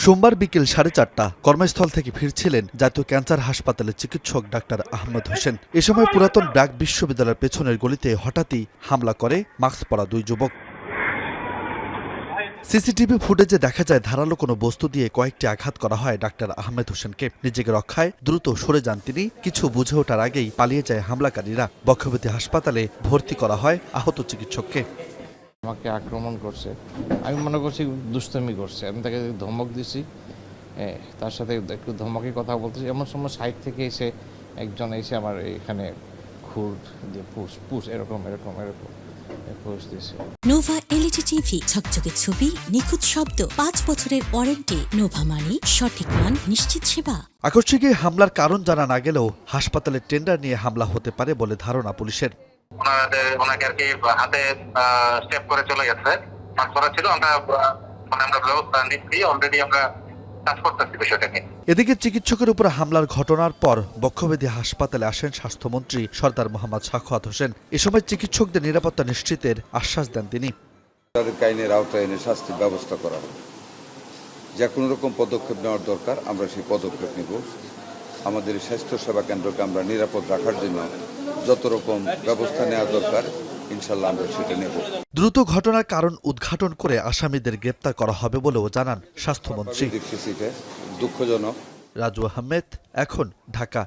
সোমবার বিকেল 4:30টা কর্মস্থল থেকে ফিরছিলেন জাতীয় ক্যান্সার হাসপাতালের চিকিৎসক ডাক্তার আহমেদ হোসেন। এ সময় পুরাতন ব্র্যাক বিশ্ববিদ্যালয়ের পেছনের গলিতে হঠাৎই হামলা করে মাস্ক পরা দুই যুবক। সিসিটিভি ফুটেজে দেখা যায় ধারালো কোনো বস্তু দিয়ে কয়েকটি আঘাত করা হয় ডাক্তার আহমেদ হোসেনকে। নিজেকে রক্ষায় দ্রুত সরে যান তিনি। কিছু বুঝে ওঠার আগেই পালিয়ে যায় হামলাকারীরা। বক্ষব্যাধি হাসপাতালে ভর্তি করা হয় আহত চিকিৎসককে। আমাকে আক্রমণ করছে, আমি মনে করছি দুষ্টমি করছে। আমি তাকে ধমক দিছি, তার সাথে একটু ধমকে কথা বলতেছি। এমন সময় সাইড থেকে একজন এসে আমার এখানে খুর দিয়ে পুশ এরকম পুশ দিয়েছে। নোভা এলইডি টিভি, ঝকঝকে ছবি, নিখুঁত শব্দ, 5 বছরের ওয়ারেন্টি। নোভা মানি সঠিক মান, নিশ্চিত সেবা। আকস্মিক এই হামলার কারণ জানা না গেলেও হাসপাতালের টেন্ডার নিয়ে হামলা হতে পারে বলে ধারণা পুলিশের। ওনাকে আর কি হাতে স্টেপ করে চলে গেছে, মাস্ক পরা ছিল। আমরা ব্যবস্থা নিচ্ছি, অলরেডি আমরা কাজ করতেছি বিষয়টা নিয়ে। এদিকে চিকিৎসকের উপর হামলার ঘটনার পর বক্ষব্যাধি হাসপাতালে আসেন স্বাস্থ্যমন্ত্রী সরদার মোহাম্মদ সাখাওয়াত হোসেন। এ সময় চিকিৎসকদের নিরাপত্তা নিশ্চিতের আশ্বাস দেন তিনি। তাদেরকে আইনের আওতায় এনে শাস্তির ব্যবস্থা করা হবে। যা কোনো রকম পদক্ষেপ নেওয়ার দরকার আমরা সেই পদক্ষেপ নেব। আমাদের স্বাস্থ্যসেবা কেন্দ্রকে আমরা নিরাপদ রাখার জন্য যত রকম ব্যবস্থা নেওয়া দরকার ইনশাল্লাহ আমরা সেটা নেব। দ্রুত ঘটনার কারণ উদ্ঘাটন করে আসামিদের গ্রেপ্তার করা হবে বলেও জানান স্বাস্থ্যমন্ত্রী। দেখতেছি এটা দুঃখজনক। রাজু আহমেদ, এখন, ঢাকা।